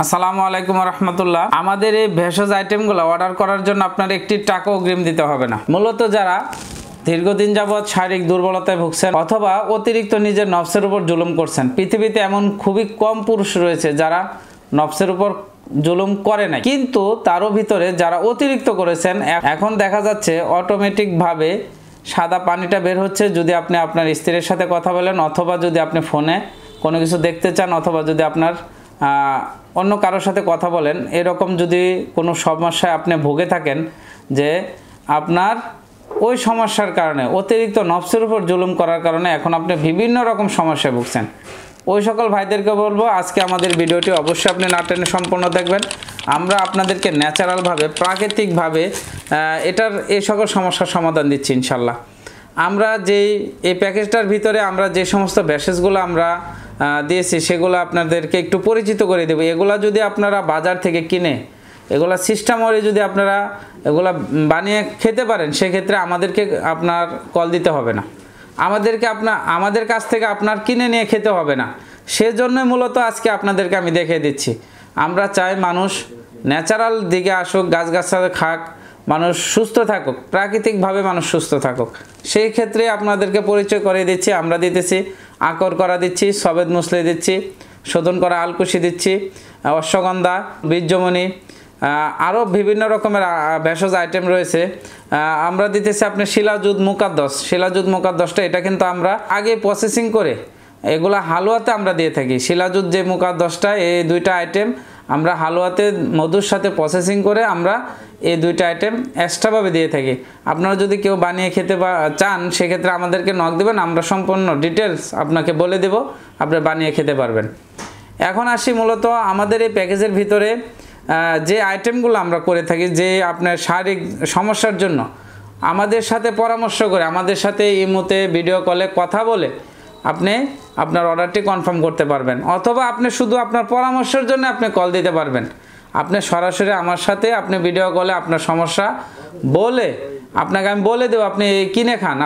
আসসালামু আলাইকুম রহমতুল্লাহ। আমাদের এই ভেষজ আইটেমগুলো অর্ডার করার জন্য আপনার একটি টাকা অগ্রিম দিতে হবে না। মূলত যারা দীর্ঘদিন যাবৎ শারীরিক দুর্বলতায় ভুগছেন অথবা অতিরিক্ত নিজের নফসের উপর জুলুম করছেন, পৃথিবীতে এমন খুবই কম পুরুষ রয়েছে যারা নফসের উপর জুলুম করে নাই, কিন্তু তারও ভিতরে যারা অতিরিক্ত করেছেন এখন দেখা যাচ্ছে অটোমেটিকভাবে সাদা পানিটা বের হচ্ছে যদি আপনি আপনার স্ত্রীর সাথে কথা বলেন, অথবা যদি আপনি ফোনে কোনো কিছু দেখতে চান, অথবা যদি আপনার অন্য কারোর সাথে কথা বলেন। এরকম যদি কোনো সমস্যায় আপনি ভুগে থাকেন যে আপনার ওই সমস্যার কারণে অতিরিক্ত নফসের উপর জুলুম করার কারণে এখন আপনি বিভিন্ন রকম সমস্যায় ভুগছেন, ওই সকল ভাইদেরকে বলবো আজকে আমাদের ভিডিওটি অবশ্যই আপনি না টেনে সম্পূর্ণ দেখবেন। আমরা আপনাদেরকে ন্যাচারালভাবে প্রাকৃতিকভাবে এটার এই সকল সমস্যার সমাধান দিচ্ছি ইনশাল্লাহ। আমরা এই প্যাকেজটার ভিতরে আমরা যে সমস্ত ভেষজগুলো আমরা দিয়েছি সেগুলো আপনাদেরকে একটু পরিচিত করে দেবো। এগুলা যদি আপনারা বাজার থেকে কিনে এগুলা সিস্টেমে যদি আপনারা এগুলা বানিয়ে খেতে পারেন, সেক্ষেত্রে আমাদেরকে আপনার কল দিতে হবে না, আমাদের কাছ থেকে আপনার কিনে নিয়ে খেতে হবে না। সেজন্যই মূলত আজকে আপনাদেরকে আমি দেখিয়ে দিচ্ছি। আমরা চাই মানুষ ন্যাচারাল দিকে আসুক, গাছগাছালি খাক, মানুষ সুস্থ থাকুক, প্রাকৃতিকভাবে মানুষ সুস্থ থাকুক। সেই ক্ষেত্রে আপনাদেরকে পরিচয় করে দিচ্ছি। আমরা দিতেছি আকর করা দিচ্ছি, সবেদ মুসলি দিচ্ছি, শোধন করা আলকুশি দিচ্ছি, অশ্বগন্ধা, বীর্যমণি, আরও বিভিন্ন রকমের ভেষজ আইটেম রয়েছে। আমরা দিতেছি আপনি শিলাজুদ মুকাদ্দস। শিলাজুদ মুকাদ্দসটা এটা কিন্তু আমরা আগে প্রসেসিং করে এগুলা হালুয়াতে আমরা দিয়ে থাকি। শিলাজুদ যে মুকাদ্দসটা, এই দুইটা আইটেম আমরা হালুয়াতে মধুর সাথে প্রসেসিং করে আমরা এই দুইটা আইটেম এক্সট্রাভাবে দিয়ে থাকি। আপনারা যদি কেউ বানিয়ে খেতে চান সেক্ষেত্রে আমাদেরকে নক দেবেন, আমরা সম্পূর্ণ ডিটেলস আপনাকে বলে দেব, আপনি বানিয়ে খেতে পারবেন। এখন আসি মূলত আমাদের এই প্যাকেজের ভিতরে যে আইটেমগুলো আমরা করে থাকি, যে আপনার শারীরিক সমস্যার জন্য আমাদের সাথে পরামর্শ করে, আমাদের সাথে ইমোতে ভিডিও কলে কথা বলে আপনি আপনার অর্ডারটি কনফার্ম করতে পারবেন, অথবা আপনি শুধু আপনার পরামর্শের জন্য আপনি কল দিতে পারবেন। আপনি সরাসরি আমার সাথে আপনি ভিডিও কলে আপনার সমস্যা বলে আপনাকে আমি বলে দেবো, আপনি কিনে খান,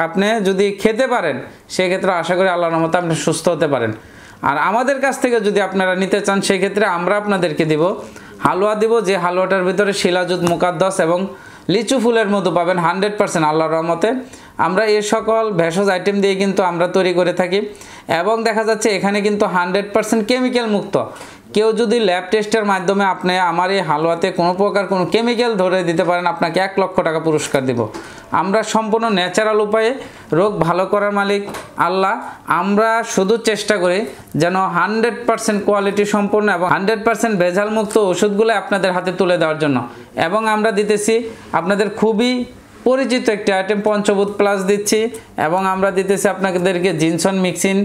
আপনি যদি খেতে পারেন সেক্ষেত্রে আশা করি আল্লাহর রহমতে আপনি সুস্থ হতে পারেন। আর আমাদের কাছ থেকে যদি আপনারা নিতে চান সেক্ষেত্রে আমরা আপনাদেরকে দিব হালুয়া দিব, যে হালুয়াটার ভিতরে শিলাজুদ মুকাদ্দস এবং লিচু ফুলের মধু পাবেন 100% আল্লাহর রহমতে। আমরা এই সকল ভেষজ আইটেম দিয়ে কিন্তু আমরা তৈরি করে থাকি, এবং দেখা যাচ্ছে এখানে কিন্তু 100% কেমিক্যাল মুক্ত। কেউ যদি ল্যাব টেস্টের মাধ্যমে আপনি আমার এই হালুয়াতে কোনো প্রকার কোনো কেমিক্যাল ধরে দিতে পারেন, আপনাকে 1 লক্ষ টাকা পুরস্কার দিব। আমরা সম্পূর্ণ ন্যাচারাল উপায়ে রোগ ভালো করার মালিক আল্লাহ। আমরা শুধু চেষ্টা করি যেন 100% কোয়ালিটি সম্পূর্ণ এবং 100% ভেজাল মুক্ত ওষুধগুলো আপনাদের হাতে তুলে দেওয়ার জন্য। এবং আমরা দিতেছি আপনাদের খুবই পরিচিত একটি আইটেম পঞ্চভূত প্লাস দিচ্ছি, এবং আমরা দিতেছি আপনাদেরকে জিনসন মিক্সিন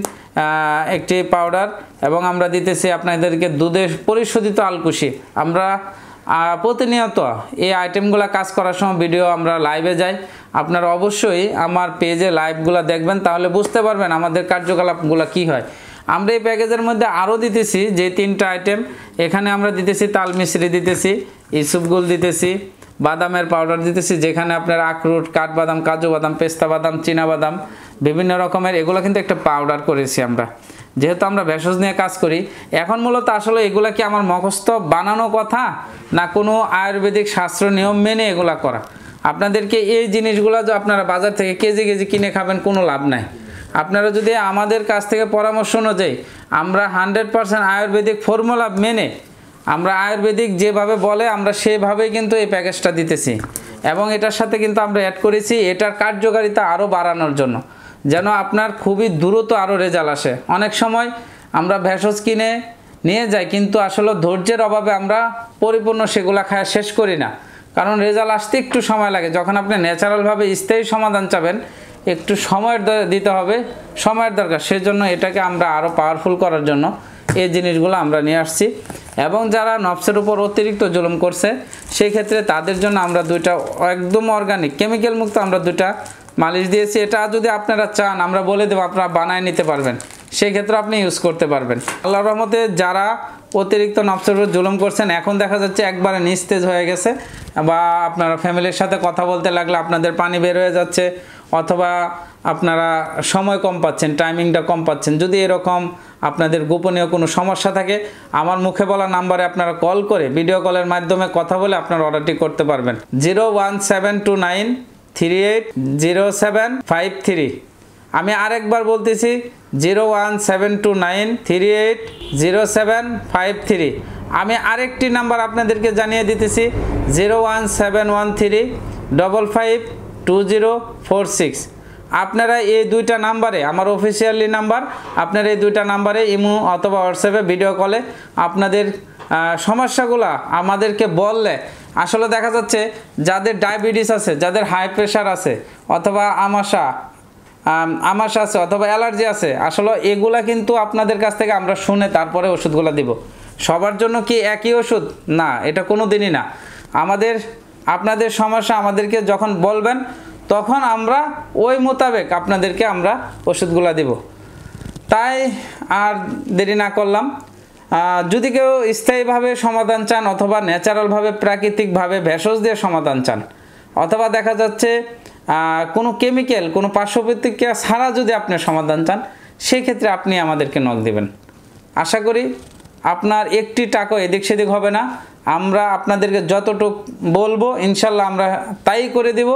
একটি পাউডার, এবং আমরা দিতেছি আপনাদেরকে দুধে পরিশোধিত আলকুশি। আমরা প্রতিনিয়ত এই আইটেমগুলো কাজ করার সময় ভিডিও আমরা লাইভে যাই। আপনারা অবশ্যই আমার পেজে লাইভগুলো দেখবেন, তাহলে বুঝতে পারবেন আমাদের কার্যকলাপগুলো কি হয়। আমরা এই প্যাকেজের মধ্যে আরও দিতেছি যে 3টা আইটেম, এখানে আমরা দিতেছি তাল মিশ্রি দিতেছি, ইসুপগুল দিতেছি, বাদামের পাউডার দিতেছি, যেখানে আপনার আখরোট, কাঠবাদাম, কাজু বাদাম, পেস্তা বাদাম, চীনা বাদাম বিভিন্ন রকমের এগুলো কিন্তু একটা পাউডার করেছি আমরা, যেহেতু আমরা ভেষজ নিয়ে কাজ করি। এখন মূলত আসলে এগুলা কি আমার মুখস্থ বানানো কথা, না কোনো আয়ুর্বেদিক শাস্ত্র নিয়ম মেনে এগুলা করা? আপনাদেরকে এই জিনিসগুলো যে আপনারা বাজার থেকে কেজি কেজি কিনে খাবেন কোনো লাভ নাই। আপনারা যদি আমাদের কাছ থেকে পরামর্শ অনুযায়ী আমরা 100% আয়ুর্বেদিক ফর্মুলা মেনে আমরা আয়ুর্বেদিক যেভাবে বলে আমরা সেভাবেই কিন্তু এই প্যাকেজটা দিতেছি, এবং এটার সাথে কিন্তু আমরা অ্যাড করেছি এটার কার্যকারিতা আরও বাড়ানোর জন্য, যেন আপনার খুবই দ্রুত আরও রেজাল্ট আসে। অনেক সময় আমরা ভেষজ কিনে নিয়ে যাই, কিন্তু আসলে ধৈর্যের অভাবে আমরা পরিপূর্ণ সেগুলা খাওয়া শেষ করি না, কারণ রেজাল্ট আসতে একটু সময় লাগে। যখন আপনি ন্যাচারালভাবে স্থায়ী সমাধান চাবেন একটু সময়ের দিতে হবে, সময়ের দরকার। সেজন্য এটাকে আমরা আরও পাওয়ারফুল করার জন্য এই জিনিসগুলো আমরা নিয়ে আসছি। এবং যারা নফসের উপর অতিরিক্ত জুলুম করছে সেই ক্ষেত্রে তাদের জন্য আমরা 2টা একদম অর্গানিক কেমিক্যাল মুক্ত আমরা 2টা মালিশ দিয়েছি। এটা যদি আপনারা চান আমরা বলে দেবো, আপনারা বানায় নিতে পারবেন, সেই ক্ষেত্রে আপনি ইউজ করতে পারবেন। আল্লাহর রহমতে যারা অতিরিক্ত নফসের উপর জুলুম করছেন এখন দেখা যাচ্ছে একবারে নিস্তেজ হয়ে গেছে, বা আপনারা ফ্যামিলির সাথে কথা বলতে লাগলে আপনাদের পানি বের হয়ে যাচ্ছে, অথবা আপনারা সময় কম পাচ্ছেন, টাইমিংটা কম পাচ্ছেন, যদি এরকম আপনাদের গোপনীয় কোনো সমস্যা থাকে আমার মুখে বলা নাম্বারে আপনারা কল করে ভিডিও কলের মাধ্যমে কথা বলে আপনার অর্ডারটি করতে পারবেন। 01729380753। আমি আরেকবার বলতেছি 01729380753। আমি আরেকটি নাম্বার আপনাদেরকে জানিয়ে দিতেছি 01713552046। আপনারা এই দুইটা নাম্বারে, আমার অফিসিয়ালি নাম্বার, আপনারা এই দুইটা নাম্বারে ইমো অথবা হোয়াটসঅ্যাপে ভিডিও কলে আপনাদের সমস্যাগুলো আমাদেরকে বললে, আসলে দেখা যাচ্ছে যাদের ডায়াবেটিস আছে, যাদের হাই প্রেশার আছে, অথবা আমাশা আছে, অথবা অ্যালার্জি আছে, আসলে এগুলা কিন্তু আপনাদের কাছ থেকে আমরা শুনে তারপরে ওষুধগুলো দিব। সবার জন্য কি একই ওষুধ? না, এটা কোনো দিনই না। আপনাদের সমস্যা আমাদেরকে যখন বলবেন তখন আমরা ওই মোতাবেক আপনাদেরকে আমরা ওষুধগুলো দেব। তাই আর দেরি না করলাম, যদি কেউ স্থায়ীভাবে সমাধান চান, অথবা ন্যাচারালভাবে প্রাকৃতিকভাবে ভেষজ দিয়ে সমাধান চান, অথবা দেখা যাচ্ছে কোনো কেমিক্যাল, কোনো পার্শ্ব প্রতিক্রিয়া ছাড়া যদি আপনি সমাধান চান, সেই ক্ষেত্রে আপনি আমাদেরকে নক দিবেন। আশা করি আপনার একটি টাকা এদিক সেদিক হবে না। আমরা আপনাদেরকে যতটুকু বলবো ইনশাল্লাহ আমরা তাই করে দেব।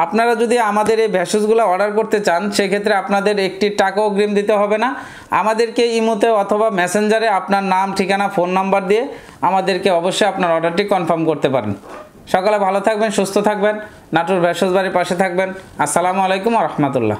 আপনারা যদি আমাদের এই ভেষজগুলো অর্ডার করতে চান, সেক্ষেত্রে আপনাদের একটি টাকা অগ্রিম দিতে হবে না। আমাদেরকে ইমোতে অথবা মেসেঞ্জারে আপনার নাম, ঠিকানা, ফোন নাম্বার দিয়ে আমাদেরকে অবশ্যই আপনার অর্ডারটি কনফার্ম করতে পারেন। সকালে ভালো থাকবেন, সুস্থ থাকবেন, নাটোর ভেষজ বাড়ির পাশে থাকবেন। আসসালামু আলাইকুম ওয়া রাহমাতুল্লাহ।